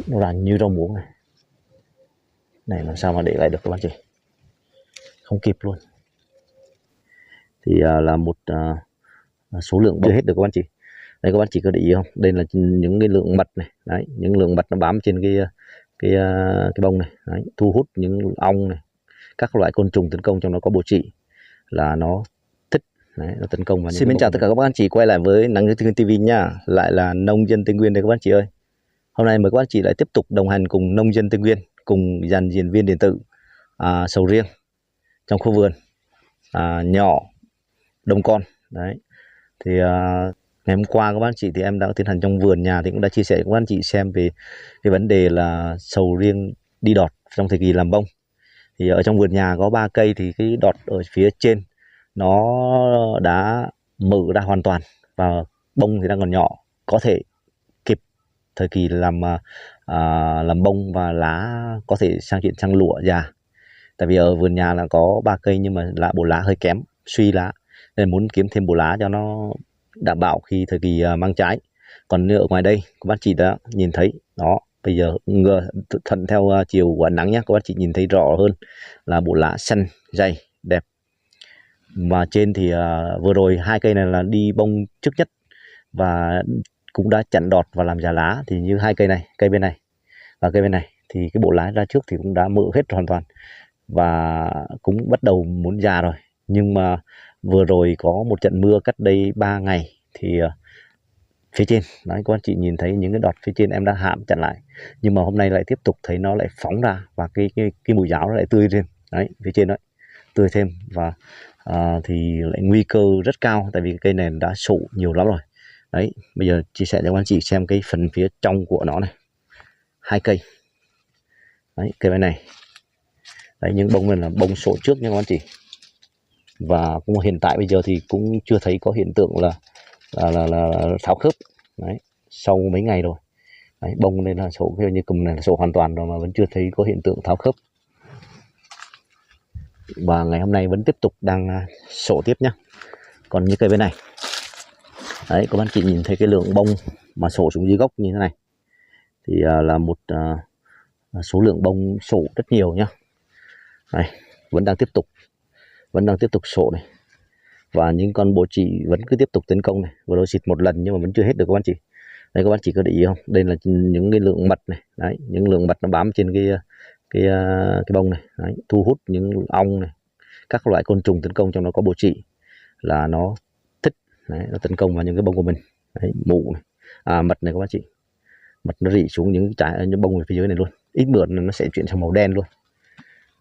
nó ra như rau muống này. Này làm sao mà để lại được các bạn chị, không kịp luôn. Thì là một số lượng chưa hết được các bạn chị. Đây các bạn chị có để ý không, đây là những cái lượng mật này, đấy, những lượng mật nó bám trên cái bông này, đấy, thu hút những ong này, các loại côn trùng tấn công, trong đó có bọ trị là nó thích, đấy, nó tấn công vào. Xin chào tất cả các bạn chị quay lại với Nắng Tây Nguyên TV nha, lại là nông dân Tây Nguyên đây các bạn chị ơi. Hôm nay mời các bạn chị lại tiếp tục đồng hành cùng nông dân Tây Nguyên, cùng dàn diễn viên điện tử sầu riêng trong khu vườn nhỏ đông con. Đấy thì ngày hôm qua các bạn chị thì em đã tiến hành trong vườn nhà, thì cũng đã chia sẻ với các bạn chị xem về cái vấn đề là sầu riêng đi đọt trong thời kỳ làm bông. Thì ở trong vườn nhà có 3 cây thì cái đọt ở phía trên nó đã mở ra hoàn toàn và bông thì đang còn nhỏ, có thể kịp thời kỳ làm bông và lá có thể sang chuyển sang lụa già. Tại vì ở vườn nhà là có 3 cây nhưng mà bộ lá hơi kém, suy lá, nên muốn kiếm thêm bộ lá cho nó đảm bảo khi thời kỳ mang trái. Còn ở ngoài đây các bác chị đã nhìn thấy đó, bây giờ thuận theo chiều của ánh nắng nhé, các bác chị nhìn thấy rõ hơn là bộ lá xanh dày đẹp. Và trên thì vừa rồi 2 cây này là đi bông trước nhất và cũng đã chặn đọt và làm già lá. Thì như 2 cây này, cây bên này và cây bên này, thì cái bộ lá ra trước thì cũng đã mở hết hoàn toàn và cũng bắt đầu muốn già rồi. Nhưng mà vừa rồi có một trận mưa cách đây 3 ngày thì phía trên đấy, các anh chị nhìn thấy những cái đọt phía trên em đã hãm chặn lại, nhưng mà hôm nay lại tiếp tục thấy nó lại phóng ra và cái mùi giáo nó lại tươi thêm đấy, phía trên đấy tươi thêm. Và thì lại nguy cơ rất cao, tại vì cây này đã sụ nhiều lắm rồi. Đấy, bây giờ chia sẻ cho các anh chị xem cái phần phía trong của nó này, 2 cây đấy, cây bên này đấy, những bông này là bông sổ trước nha các anh chị. Và cũng hiện tại bây giờ thì cũng chưa thấy có hiện tượng là tháo khớp đấy, sau mấy ngày rồi đấy, bông này là sổ, như cùm này là sổ hoàn toàn rồi mà vẫn chưa thấy có hiện tượng tháo khớp. Và ngày hôm nay vẫn tiếp tục đang sổ tiếp nhá. Còn như cây bên này đấy, các bạn chị nhìn thấy cái lượng bông mà sổ xuống dưới gốc như thế này thì là một số lượng bông sổ rất nhiều nhá. Đây, vẫn đang tiếp tục sổ này, và những con bọ trị vẫn cứ tiếp tục tấn công này. Vừa rồi xịt một lần nhưng mà vẫn chưa hết được các bạn chị. Đây các bạn chị có để ý không, đây là những cái lượng mật này, đấy, những lượng mật nó bám trên cái bông này, đấy, thu hút những ong này, các loại côn trùng tấn công, trong đó có bọ trị là nó thích, đấy, nó tấn công vào những cái bông của mình. Đấy, mụ này, mật này các bạn chị, mật nó rỉ xuống những trái, những bông ở phía dưới này luôn, ít bữa nó sẽ chuyển sang màu đen luôn.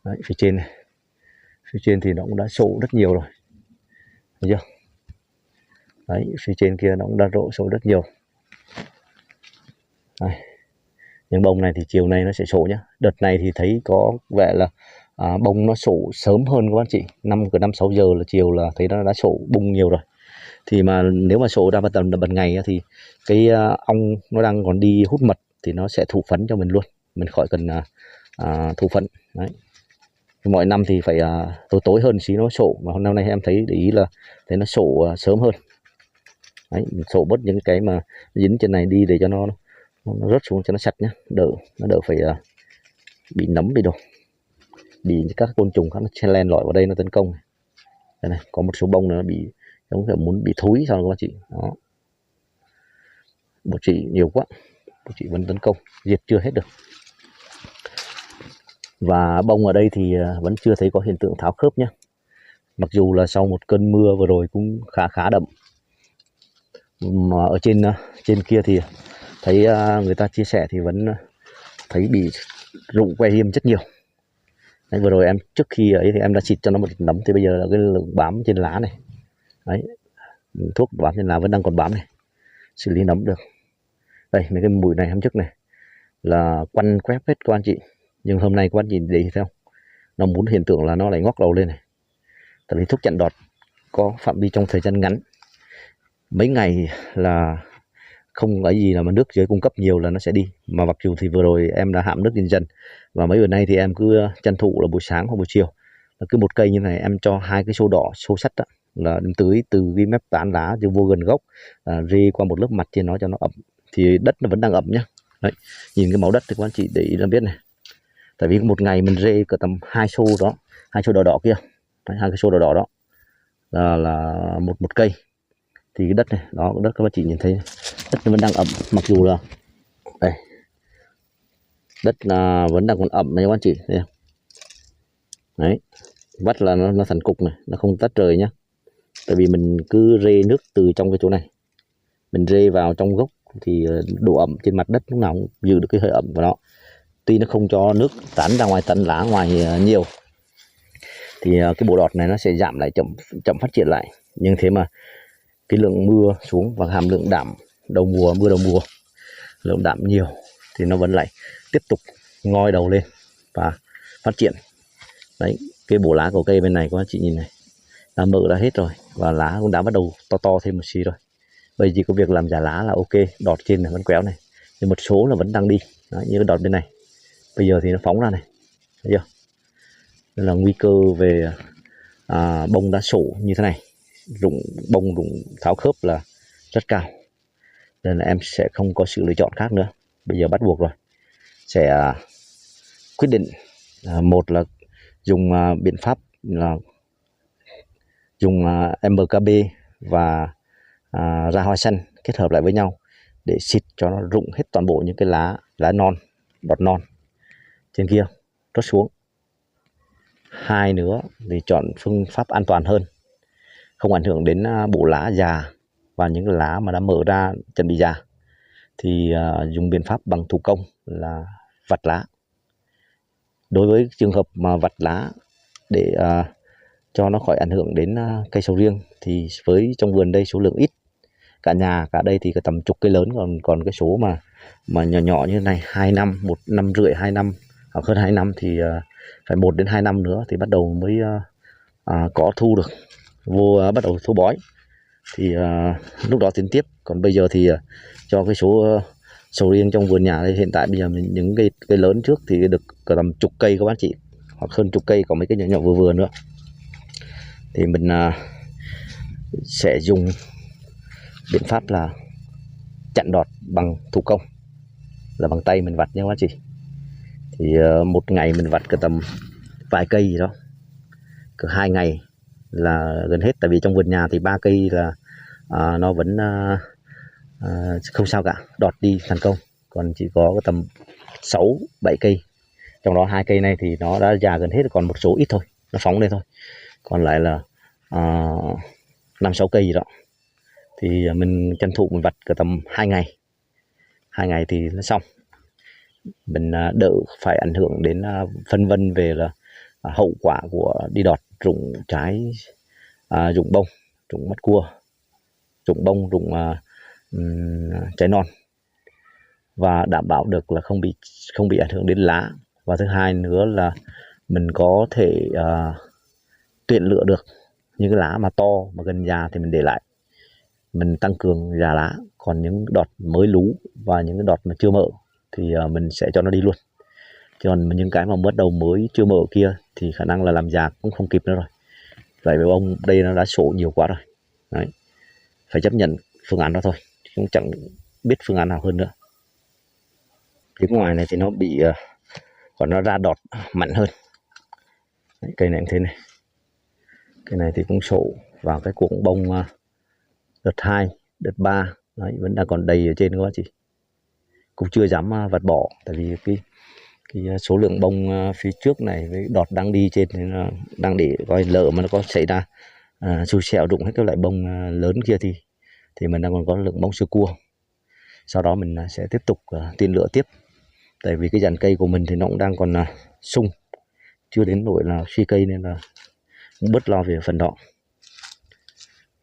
Đấy, phía trên này, phía trên thì nó cũng đã sổ rất nhiều rồi, thấy chưa? Đấy, phía trên kia nó cũng đã sổ rất nhiều. Đây, những bông này thì chiều nay nó sẽ sổ nhá. Đợt này thì thấy có vẻ là bông nó sổ sớm hơn các bạn chị, 5-6 giờ là chiều là thấy nó đã sổ bung nhiều rồi. Thì mà nếu mà sổ ra vào tầm ban ngày thì cái ong nó đang còn đi hút mật thì nó sẽ thụ phấn cho mình luôn, mình khỏi cần thụ phấn. Đấy, mọi năm thì phải tối hơn xí nó sổ, mà hôm nay em thấy để ý là thấy nó sổ sớm hơn. Đấy, sổ bớt những cái mà dính trên này đi để cho nó rớt xuống cho nó sạch nhé, nó đỡ phải bị nấm, bị đồ, bị các côn trùng khác nó chen len lỏi vào đây nó tấn công. Đây này, có một số bông nó bị giống kiểu muốn bị thúi sao các bạn chị. Đó, bọ trị nhiều quá, bọ trị vẫn tấn công, diệt chưa hết được. Và bông ở đây thì vẫn chưa thấy có hiện tượng tháo khớp nhé, mặc dù là sau một cơn mưa vừa rồi cũng khá đậm. Mà ở trên kia thì thấy người ta chia sẻ thì vẫn thấy bị rụng que hiêm rất nhiều. Đấy, vừa rồi em trước khi ấy thì em đã xịt cho nó một nấm, thì bây giờ là cái lượng bám trên lá này, đấy, thuốc bám trên lá vẫn đang còn bám này, xử lý nấm được. Đây, mấy cái mùi này hôm trước này là quăn quét hết các anh chị, nhưng hôm nay các anh chị để ý thấy không, nó muốn hiện tượng là nó lại ngóc đầu lên này. Tại vì thuốc chặn đọt có phạm vi trong thời gian ngắn, mấy ngày là không ấy gì là mà nước dưới cung cấp nhiều là nó sẽ đi. Mà mặc dù thì vừa rồi em đã hãm nước dần, và mấy bữa nay thì em cứ tranh thủ là buổi sáng hoặc buổi chiều là cứ một cây như này em cho 2 cái xô đỏ, xô sắt đó, là tưới từ cái mép tán lá chứ vô gần gốc, rê qua một lớp mặt trên nó cho nó ẩm. Thì đất nó vẫn đang ẩm nhá, Đấy, nhìn cái màu đất thì các anh chị để ý là biết này. Tại vì một ngày mình rê cỡ tầm 2 xô đó, 2 xô đỏ đỏ kia. Đấy, 2 cái xô đỏ đỏ đó là một cây. Thì cái đất này, đó đất các anh chị nhìn thấy đất nó vẫn đang ẩm, mặc dù là đây đất là vẫn đang còn ẩm này các anh chị thấy không? Đấy, vắt là nó thành cục này, nó không tách rời nhá. Tại vì mình cứ rê nước từ trong cái chỗ này, mình rê vào trong gốc thì độ ẩm trên mặt đất lúc nào cũng giữ được cái hơi ẩm của nó. Tuy nó không cho nước tán ra ngoài, tận lá ngoài nhiều, thì cái bộ đọt này nó sẽ giảm lại, chậm phát triển lại. Nhưng thế mà cái lượng mưa xuống và hàm lượng đạm đầu mùa lượng đạm nhiều thì nó vẫn lại tiếp tục ngoi đầu lên và phát triển. Đấy, cái bộ lá của cây bên này các anh chị nhìn này, đã mở ra hết rồi và lá cũng đã bắt đầu to thêm một xí rồi. Bây giờ chỉ có việc làm giả lá là ok. Đọt trên này vẫn quéo này, nhưng một số là vẫn đang đi. Đấy, như cái đọt bên này bây giờ thì nó phóng ra này, thấy chưa? Nên là nguy cơ về bông đá sổ như thế này, bông rụng tháo khớp là rất cao. Nên là em sẽ không có sự lựa chọn khác nữa. Bây giờ bắt buộc rồi, sẽ quyết định một là dùng biện pháp là dùng MKB và ra hoa xanh kết hợp lại với nhau để xịt cho nó rụng hết toàn bộ những cái lá non, đọt non trên kia rớt xuống. Hai nữa thì chọn phương pháp an toàn hơn, không ảnh hưởng đến bộ lá già và những lá mà đã mở ra chuẩn bị già, thì dùng biện pháp bằng thủ công là vặt lá. Đối với trường hợp mà vặt lá để cho nó khỏi ảnh hưởng đến cây sầu riêng thì với trong vườn đây số lượng ít, cả nhà cả đây thì có tầm chục cây lớn, còn cái số mà nhỏ nhỏ như thế này 2 năm, 1 năm rưỡi, 2 năm hoặc hơn 2 năm thì phải 1 đến 2 năm nữa thì bắt đầu mới có thu được, bắt đầu thu bói thì lúc đó tiến tiếp. Còn bây giờ thì cho cái số sầu riêng trong vườn nhà đây hiện tại bây giờ những cây lớn trước thì được cả tầm chục cây các bác chị, hoặc hơn chục cây, có mấy cái nhỏ nhỏ vừa nữa thì mình sẽ dùng biện pháp là chặn đọt bằng thủ công, là bằng tay mình vặt nha các bác chị. Thì một ngày mình vặt cả tầm vài cây gì đó, cứ 2 ngày là gần hết. Tại vì trong vườn nhà thì 3 cây là nó vẫn không sao cả, đọt đi thành công. Còn chỉ có tầm 6-7 cây, trong đó 2 cây này thì nó đã già gần hết, còn một số ít thôi, nó phóng lên thôi. Còn lại là 5-6 cây gì đó thì mình tranh thủ mình vặt cả tầm 2 ngày. 2 ngày thì nó xong, mình đỡ phải ảnh hưởng đến phân vân về là hậu quả của đi đọt, rụng trái, rụng bông, rụng mắt cua, rụng bông, rụng trái non, và đảm bảo được là không bị ảnh hưởng đến lá. Và thứ hai nữa là mình có thể tuyển lựa được những cái lá mà to mà gần già thì mình để lại, mình tăng cường già lá. Còn những đọt mới lú và những cái đọt mà chưa mở thì mình sẽ cho nó đi luôn. Còn những cái mà bắt đầu mới chưa mở kia thì khả năng là làm già cũng không kịp nữa rồi. Vậy với ông đây nó đã sổ nhiều quá rồi. Đấy, phải chấp nhận phương án đó thôi, cũng chẳng biết phương án nào hơn nữa. Phía ngoài này thì nó bị còn nó ra đọt mạnh hơn. Đấy, cây này cũng thế này, cây này thì cũng sổ vào cái cuộn bông đợt 2, đợt 3. Đấy, vẫn đang còn đầy ở trên các bác chị, cũng chưa dám vặt bỏ. Tại vì cái số lượng bông phía trước này với đọt đang đi trên thì nó đang để coi lỡ mà nó có xảy ra xui xẻo rụng hết các loại bông lớn kia thì mình đang còn có lượng bông sơ cua. Sau đó mình sẽ tiếp tục tiên lửa tiếp. Tại vì cái dàn cây của mình thì nó cũng đang còn sung, chưa đến nỗi là suy cây, nên là cũng bớt lo về phần đó.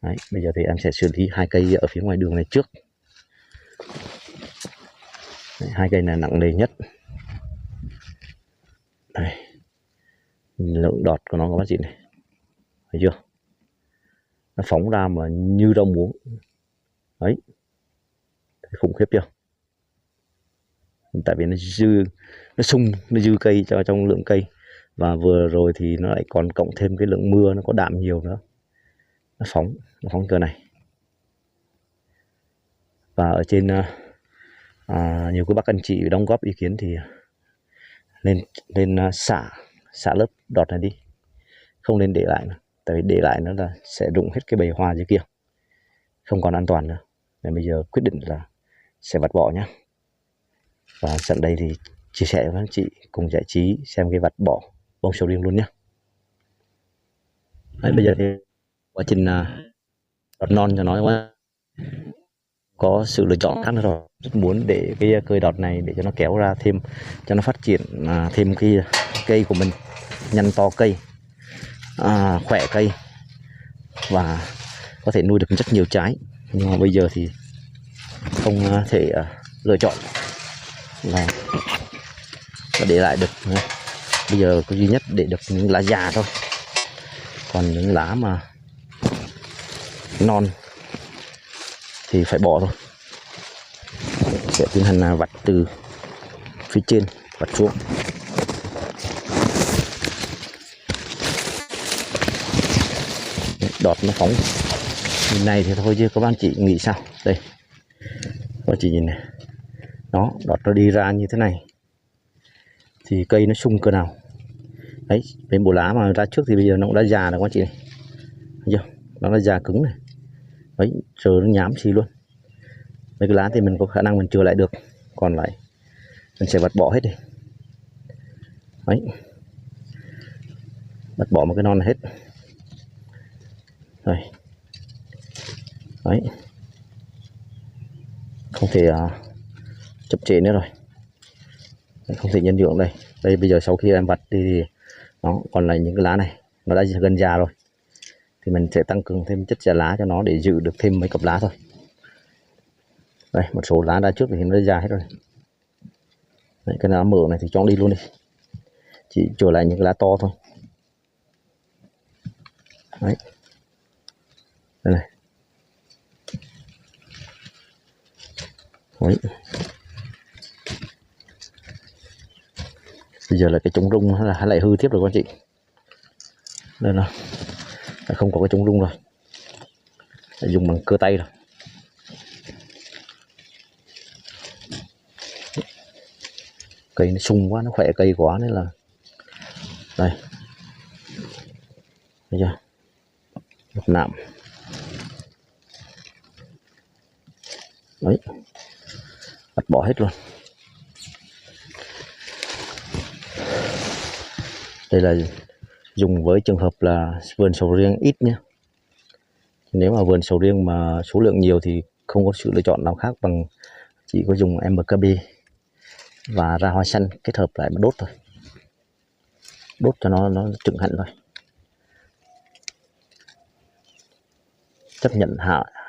Đấy, bây giờ thì em sẽ xử lý 2 cây ở phía ngoài đường này trước. Đấy, 2 cây này nặng nề nhất. Đây, lượng đọt của nó các bác chị này, thấy chưa? Nó phóng ra mà như rau muống. Đấy, thấy khủng khiếp chưa? Tại vì nó dư cây trong lượng cây, và vừa rồi thì nó lại còn cộng thêm cái lượng mưa, nó có đạm nhiều nữa, nó phóng cỡ này. Và ở trên nhiều các bác anh chị đóng góp ý kiến thì nên xả lớp đọt này đi, không nên để lại nữa. Tại vì để lại nó là sẽ rụng hết cái bầy hoa dưới kia, không còn an toàn nữa. Nên bây giờ quyết định là sẽ vặt bỏ nhá. Và sẵn đây thì chia sẻ với anh chị cùng giải trí xem cái vặt bỏ bông sầu riêng luôn nhé. Đấy, bây giờ thì quá trình đọt non cho nó có sự lựa chọn khác nữa rồi. Rất muốn để cái cây đọt này để cho nó kéo ra thêm, cho nó phát triển thêm cái cây của mình nhanh to cây, khỏe cây và có thể nuôi được rất nhiều trái. Nhưng mà bây giờ thì không thể lựa chọn là để lại được. Bây giờ có duy nhất để được những lá già thôi, còn những lá mà non thì phải bỏ thôi. Sẽ tiến hành vặt từ phía trên vặt xuống. Đọt nó phóng như này thì thôi chứ các bạn chị nghĩ sao? Đây, các bạn chị nhìn này, đó, đọt nó đi ra như thế này thì cây nó sung cơ nào. Đấy, bên bộ lá mà ra trước thì bây giờ nó cũng đã già rồi các bạn chị này. Thấy chưa? Nó đã già cứng này. Đấy, giờ nó nhám xì luôn. Mấy cái lá thì mình có khả năng mình chừa lại được, còn lại mình sẽ vặt bỏ hết đi. Đấy, vặt bỏ một cái non này hết. Đây. Đấy, không thể chậm trễ nữa rồi. Đấy, không thể nhân nhượng đây. Đây bây giờ sau khi em vặt thì nó còn lại những cái lá này nó đã gần già rồi, thì mình sẽ tăng cường thêm chất già lá cho nó để giữ được thêm mấy cặp lá thôi. Đây, một số lá đã trước thì nó đã già hết rồi. Đấy, cái lá mở này thì cho đi luôn đi, chỉ trở lại những cái lá to thôi. Đấy, đây này. Đấy. Bây giờ là cái chống rung là lại hư tiếp rồi các chị. Đây là không có cái chống rung rồi, phải dùng bằng cơ tay rồi. Cây nó sung quá, nó khỏe cây quá nên là đây, thấy chưa, một nạm. Đấy, vặt bỏ hết luôn. Đây là dùng với trường hợp là vườn sầu riêng ít nhé. Nếu mà vườn sầu riêng mà số lượng nhiều thì không có sự lựa chọn nào khác bằng chỉ có dùng MKB và ra hoa xanh kết hợp lại mà đốt thôi, đốt cho nó trưởng hẳn thôi. Chấp nhận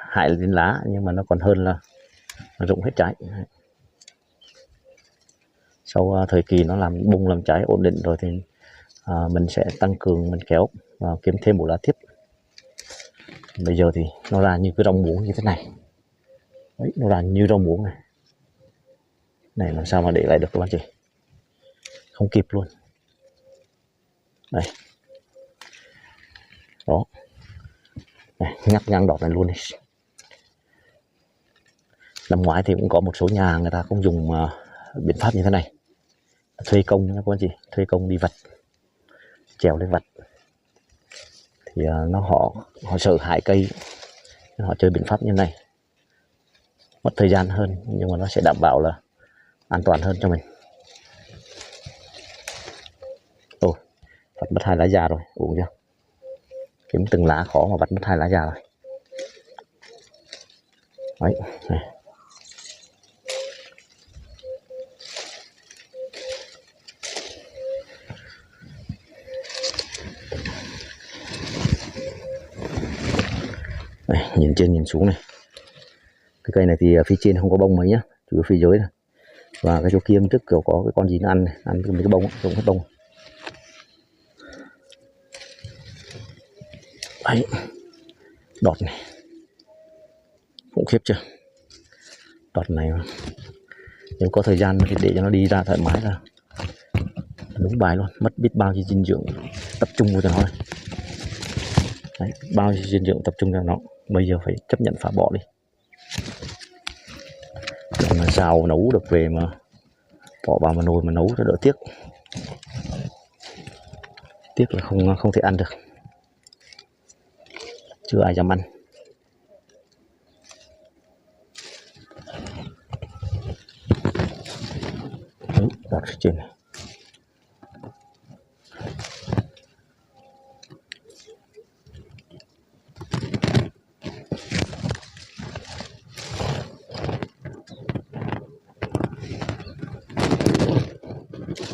hại lên lá nhưng mà nó còn hơn là rụng hết trái. Sau thời kỳ nó làm bung làm trái ổn định rồi thì mình sẽ tăng cường mình kéo và kiếm thêm bộ lá tiếp. Bây giờ thì nó ra như cái rong muống như thế này. Đấy, nó ra như rong muống này. Này làm sao mà để lại được các bạn chị, không kịp luôn. Đây, đó, này, ngắt ngang đọt này luôn đi. Năm ngoái thì cũng có một số nhà người ta cũng dùng biện pháp như thế này, thuê công nha các bạn chị, thuê công đi vặt, trèo lên vặt thì họ sợ hại cây, họ chơi biện pháp như này, mất thời gian hơn nhưng mà nó sẽ đảm bảo là an toàn hơn cho mình. Ồ, vặt mất 2 lá già rồi, uống chưa? Kiếm từng lá khó mà vặt mất 2 lá già rồi. Đấy, này. Đây, nhìn trên nhìn xuống này, cái cây này thì phía trên không có bông mấy nhá, chủ yếu phía dưới này. Và cái chỗ kia trước kiểu có cái con gì nó ăn này, ăn mấy cái bông, rụng hết bông. Đấy, đọt này khủng khiếp chưa, đọt này mà nếu có thời gian thì để cho nó đi ra thoải mái là đúng bài luôn, mất biết bao nhiêu dinh dưỡng tập trung vào cho nó này. Đấy, bao nhiêu dinh dưỡng tập trung cho nó, bây giờ phải chấp nhận phá bỏ đi. mà xào nấu được về mà bỏ vào mà nồi mà nấu cho đỡ tiếc. Tiếc là không thể ăn được, chưa ai dám ăn. Đấy, đặt phía trên này.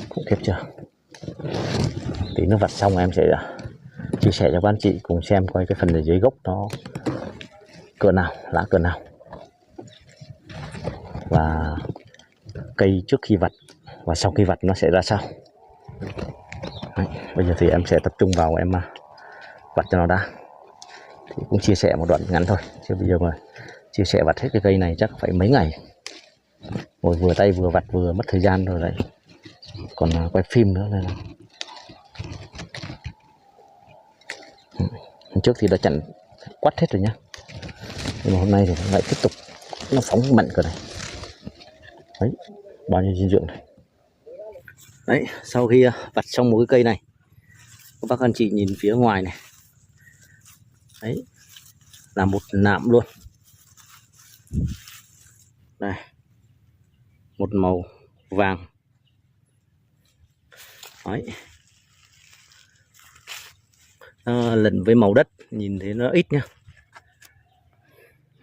Cũng kịp chưa? Tí nó vặt xong em sẽ chia sẻ cho các anh chị cùng xem coi cái phần ở dưới gốc nó cỡ nào, lá cỡ nào, và cây trước khi vặt và sau khi vặt nó sẽ ra sao. Đấy, bây giờ thì em sẽ tập trung vào em vặt cho nó đã. Thì cũng chia sẻ một đoạn ngắn thôi, chứ bây giờ mà chia sẻ vặt hết cái cây này chắc phải mấy ngày, ngồi vừa tay vừa vặt vừa mất thời gian rồi lại còn quay phim nữa nên là hôm trước thì đã chặn quắt hết rồi nhá, nhưng mà hôm nay thì lại tiếp tục nó phóng mạnh cỡ này. Đấy, bao nhiêu dinh dưỡng này. Đấy, sau khi vặt xong một cái cây này, các bác anh chị nhìn phía ngoài này, đấy là một nạm luôn. Đây, một màu vàng. Đấy, lẫn với màu đất nhìn thấy nó ít nhá.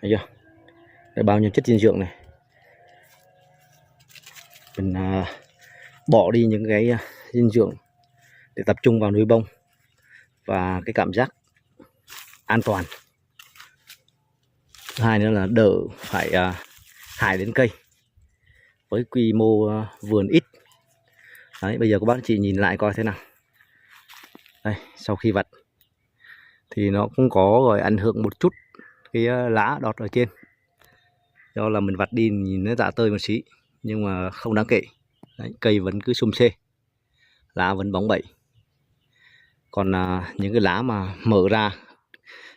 Thấy chưa? Đây, bao nhiêu chất dinh dưỡng này. Mình bỏ đi những cái dinh dưỡng để tập trung vào nuôi bông và cái cảm giác an toàn. Thứ hai nữa là đỡ phải hại đến cây với quy mô vườn ít. Đấy, bây giờ các bác chị nhìn lại coi thế nào. Đây, sau khi vặt thì nó cũng có rồi ảnh hưởng một chút cái lá đọt ở trên, do là mình vặt đi nhìn nó rã tơi một xí nhưng mà không đáng kể. Đấy, cây vẫn cứ sum xê, lá vẫn bóng bẩy. Còn những cái lá mà mở ra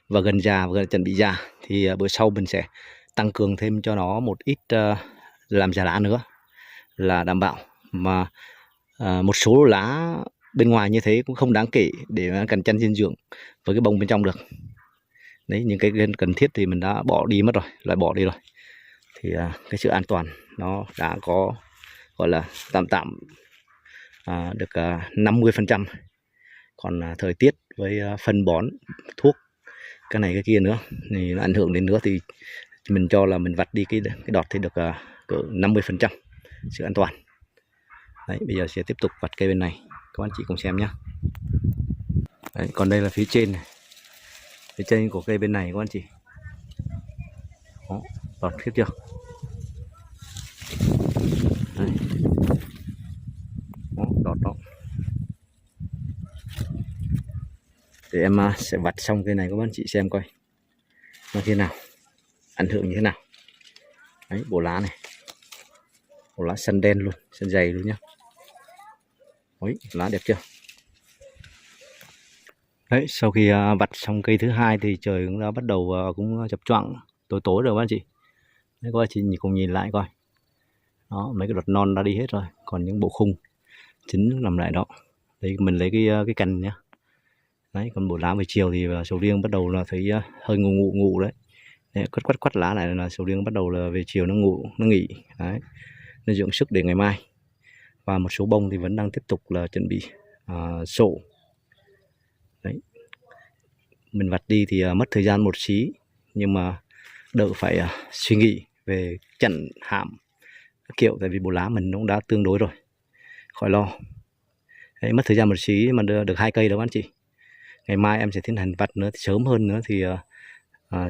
và gần già và gần chuẩn bị già thì bữa sau mình sẽ tăng cường thêm cho nó một ít làm già lá nữa là đảm bảo. Mà một số lá bên ngoài như thế cũng không đáng kể để mà cạnh tranh dinh dưỡng với cái bông bên trong được. Đấy, những cái cần thiết thì mình đã bỏ đi mất rồi, lại bỏ đi rồi. Thì cái sự an toàn nó đã có gọi là tạm được 50%. Còn thời tiết với phân bón, thuốc, cái này cái kia nữa thì nó ảnh hưởng đến nữa, thì mình cho là mình vặt đi cái đọt thì được cỡ 50% sự an toàn. Đấy, bây giờ sẽ tiếp tục vặt cây bên này, các anh chị cùng xem nhé. Đấy, còn đây là phía trên này, phía trên của cây bên này các anh chị. Đó, đọt khiếp chưa? Đấy. Đó, đọt đó. Để em sẽ vặt xong cây này các anh chị xem coi nó thế nào, ảnh hưởng như thế nào. Đấy, bộ lá này, bộ lá xanh đen luôn, xanh dày luôn nhá. Đấy, lá đẹp chưa? Đấy, sau khi vặt xong cây thứ hai thì trời cũng đã bắt đầu cũng chập choạng tối tối rồi các anh chị. Đấy, các anh chị cùng nhìn lại coi. Đó, mấy cái đọt non đã đi hết rồi, còn những bộ khung chính nằm lại đó. Đấy, mình lấy cái cành nhá. Đấy, còn bộ lá về chiều thì sầu riêng bắt đầu là thấy hơi ngủ đấy. Đấy, quắt lá này là sầu riêng bắt đầu là về chiều nó ngủ, nó nghỉ. Đấy, nó dưỡng sức để ngày mai. Và một số bông thì vẫn đang tiếp tục là chuẩn bị sổ. Đấy, mình vặt đi thì mất thời gian một xí, nhưng mà đỡ phải suy nghĩ về chặn hạm kiểu, tại vì bộ lá mình cũng đã tương đối rồi, khỏi lo. Đấy, mất thời gian một xí mà được 2 cây đó anh chị. Ngày mai em sẽ tiến hành vặt nữa, sớm hơn nữa thì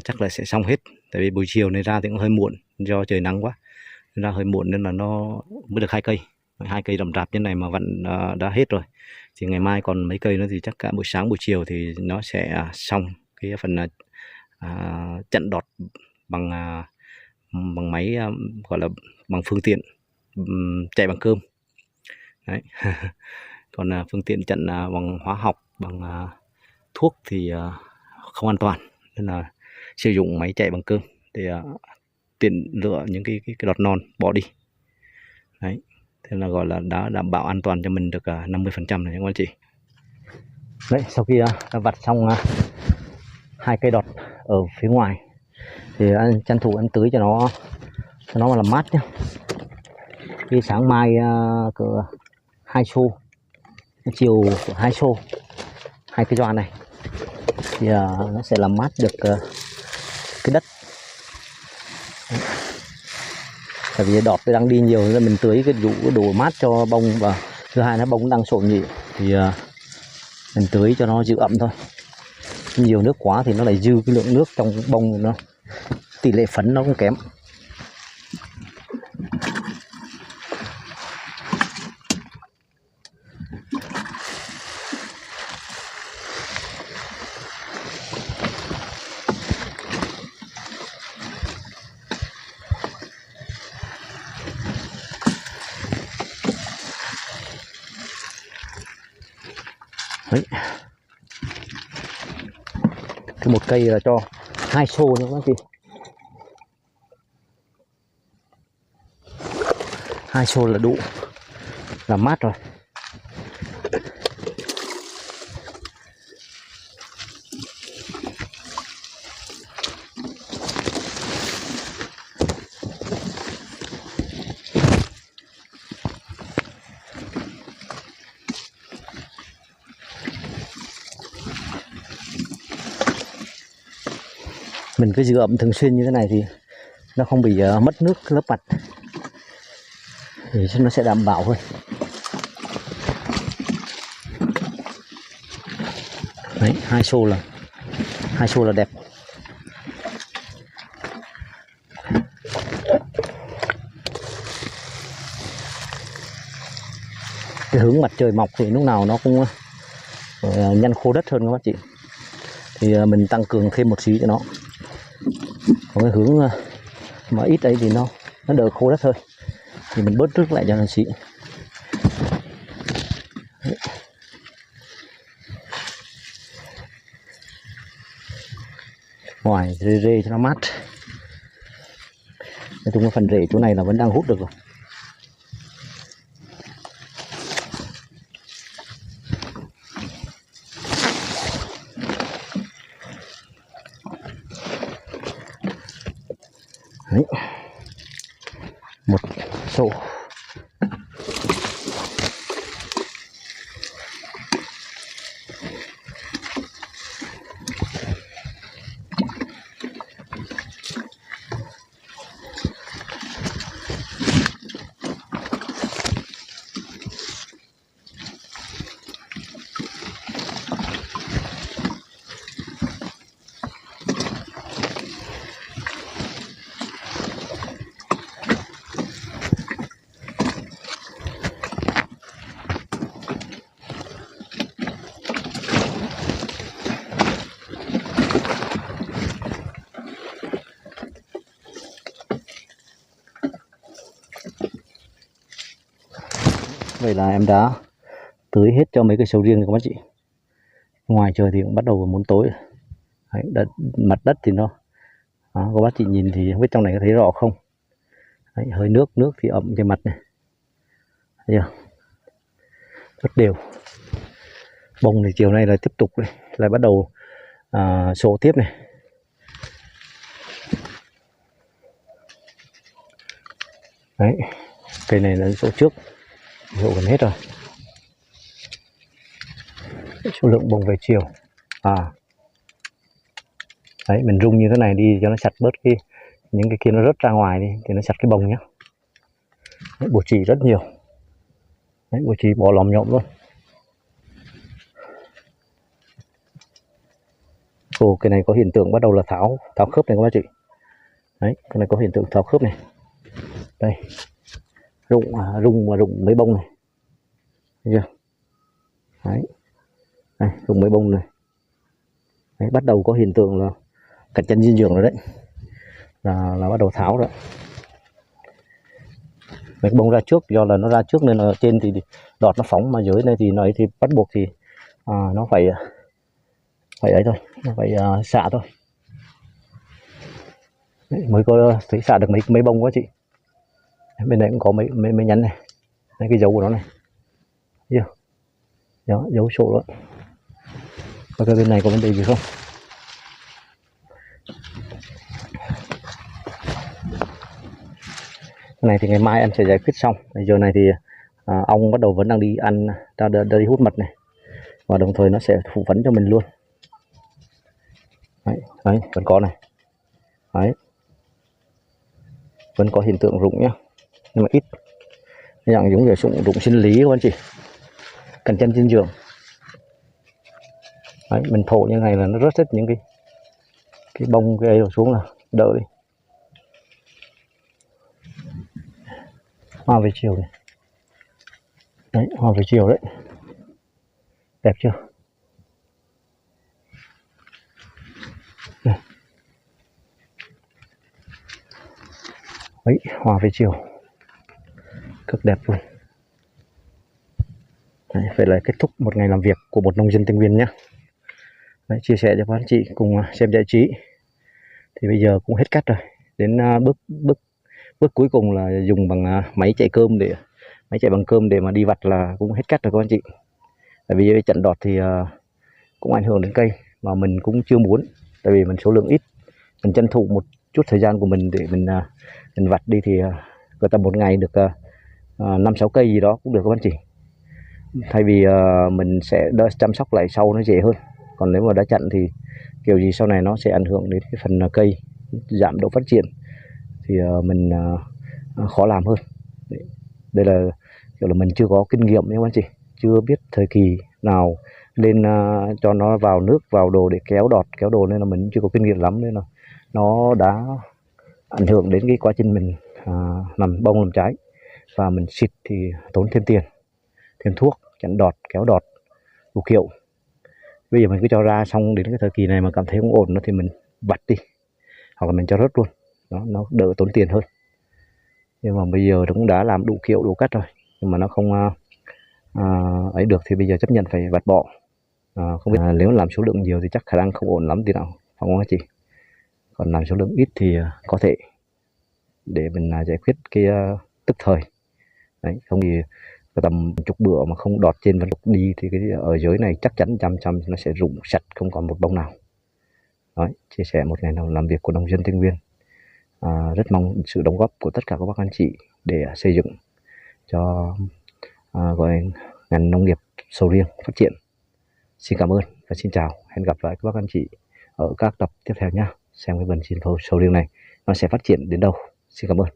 chắc là sẽ xong hết. Tại vì buổi chiều này ra thì cũng hơi muộn, do trời nắng quá ra hơi muộn nên là nó mới được 2 cây. 2 cây rậm rạp như này mà vẫn đã hết rồi, thì ngày mai còn mấy cây nữa thì chắc cả buổi sáng buổi chiều thì nó sẽ xong cái phần chặn đọt bằng bằng máy gọi là bằng phương tiện chạy bằng cơm. Đấy. Còn phương tiện chặn bằng hóa học, bằng thuốc thì không an toàn, nên là sử dụng máy chạy bằng cơm để tiện lựa những cái đọt non bỏ đi. Đấy, thế là gọi là đã đảm bảo an toàn cho mình được 50% này các anh chị. Đấy, sau khi đã vặt xong 2 cây đọt ở phía ngoài thì anh tranh thủ anh tưới cho nó làm mát nhé. Khi sáng mai cỡ 2 xô, chiều 2 xô 2 cái gioan này thì nó sẽ làm mát được cái đất. Tại vì đọt đang đi nhiều nên mình tưới cái đủ mát cho bông, và thứ hai nó bông đang sổ nhị thì mình tưới cho nó giữ ẩm thôi. Nhiều nước quá thì nó lại dư cái lượng nước trong bông, nó tỷ lệ phấn nó cũng kém. Đấy. Cái một cây là cho 2 xô nữa các chị. 2 xô là đủ, làm mát rồi. Mình cứ giữ ẩm thường xuyên như thế này thì nó không bị mất nước lớp mặt, thì nó sẽ đảm bảo hơn. Đấy, 2 xô là đẹp. Cái hướng mặt trời mọc thì lúc nào nó cũng nhanh khô đất hơn các bác chị, thì mình tăng cường thêm một xí cho nó. Còn cái hướng mà ít ấy thì nó đỡ khô đất thôi, thì mình bớt nước lại cho nó xí. Ngoài rê cho nó mát. Nói chung cái phần rễ chỗ này là vẫn đang hút được rồi. Đấy. Một xô. Vậy là em đã tưới hết cho mấy cây sầu riêng rồi các bác chị. Ngoài trời thì cũng bắt đầu muốn tối. Đấy, mặt đất thì nó đó, các bác chị nhìn thì không biết trong này có thấy rõ không. Đấy, hơi nước thì ẩm trên mặt này. Thấy chưa? Rất đều. Bông thì chiều nay là tiếp tục này, lại bắt đầu sổ tiếp này. Đấy, cây này là sổ trước, sổ gần hết rồi. Số lượng bông về chiều. Đấy, mình rung như thế này đi cho nó sạch bớt những cái kia nó rớt ra ngoài đi thì nó sạch cái bông nhé. Đấy, bột chì rất nhiều. Đấy, bột chì bỏ lòm nhộm luôn. Ồ, cái này có hiện tượng bắt đầu là tháo khớp này các bác chị. Đấy, cái này có hiện tượng tháo khớp này. Đây, rung mấy bông này. Thấy chưa? Đấy, đây, rung mấy bông này. Đấy, bắt đầu có hiện tượng là cạnh tranh dinh dưỡng rồi đấy, là bắt đầu tháo rồi. Mấy bông ra trước, do là nó ra trước nên là trên thì đọt nó phóng, mà dưới này thì nó ấy thì bắt buộc thì nó phải ấy thôi, nó phải xạ thôi. Đấy, mới có thấy xả được mấy bông quá chị. Bên này cũng có mấy nhánh này, đây cái dấu của nó này, chưa đó, dấu sổ đó. Và cái bên này có vấn đề gì không? Cái này thì ngày mai anh sẽ giải quyết xong. Bây giờ này thì ong bắt đầu vẫn đang đi ăn, đi hút mật này, và đồng thời nó sẽ thụ phấn cho mình luôn. Đấy, vẫn có này. Đấy, vẫn có hiện tượng rụng nhá, nhưng mà ít, dạng giống như rụng sinh lý các anh chị, cần chân dinh dưỡng. Đấy, mình thổ như này là nó rớt hết những cái bông cái ấy xuống là đỡ đi. Hoa về chiều này, đấy, hoa về chiều đấy, đẹp chưa? Đấy, hoa về chiều cực đẹp luôn. Đấy, vậy là kết thúc một ngày làm việc của một nông dân Tây Nguyên nhé. Đấy, chia sẻ cho các anh chị cùng xem giải trí. Thì bây giờ cũng hết cắt rồi, đến bước cuối cùng là dùng bằng máy chạy bằng cơm để mà đi vặt là cũng hết cắt rồi các anh chị. Tại vì cái trận đọt thì cũng ảnh hưởng đến cây mà mình cũng chưa muốn, tại vì mình số lượng ít, mình tranh thủ một chút thời gian của mình để mình vặt đi thì người ta một ngày được 5-6 cây gì đó cũng được các anh chị. Thay vì mình sẽ đỡ chăm sóc lại sau nó dễ hơn. Còn nếu mà đã chặn thì kiểu gì sau này nó sẽ ảnh hưởng đến cái phần cây, giảm độ phát triển thì mình khó làm hơn. Đây là kiểu là mình chưa có kinh nghiệm nha các anh chị, chưa biết thời kỳ nào lên cho nó vào nước vào đồ để kéo đồ, nên là mình chưa có kinh nghiệm lắm, nên là nó đã ảnh hưởng đến cái quá trình mình làm bông làm trái. Và mình xịt thì tốn thêm tiền, thêm thuốc chặn đọt, kéo đọt đủ kiểu. Bây giờ mình cứ cho ra, xong đến cái thời kỳ này mà cảm thấy không ổn nó thì mình vặt đi, hoặc là mình cho rớt luôn, nó đỡ tốn tiền hơn. Nhưng mà bây giờ nó cũng đã làm đủ kiểu đủ cách rồi, nhưng mà nó không ấy được thì bây giờ chấp nhận phải vặt bỏ. Không biết nếu làm số lượng nhiều thì chắc khả năng không ổn lắm tí nào, không có chị. Còn làm số lượng ít thì có thể để mình giải quyết cái tức thời. Đấy, không thì tầm chục bữa mà không đọt trên vẫn đi thì cái ở dưới này chắc chắn trăm nó sẽ rụng sạch, không còn một bông nào. Đấy, chia sẻ một ngày làm việc của nông dân Tây Nguyên. Rất mong sự đóng góp của tất cả các bác anh chị để xây dựng cho gọi ngành nông nghiệp sầu riêng phát triển. Xin cảm ơn và xin chào, hẹn gặp lại các bác anh chị ở các tập tiếp theo nhé, xem cái vườn sầu riêng này nó sẽ phát triển đến đâu. Xin cảm ơn.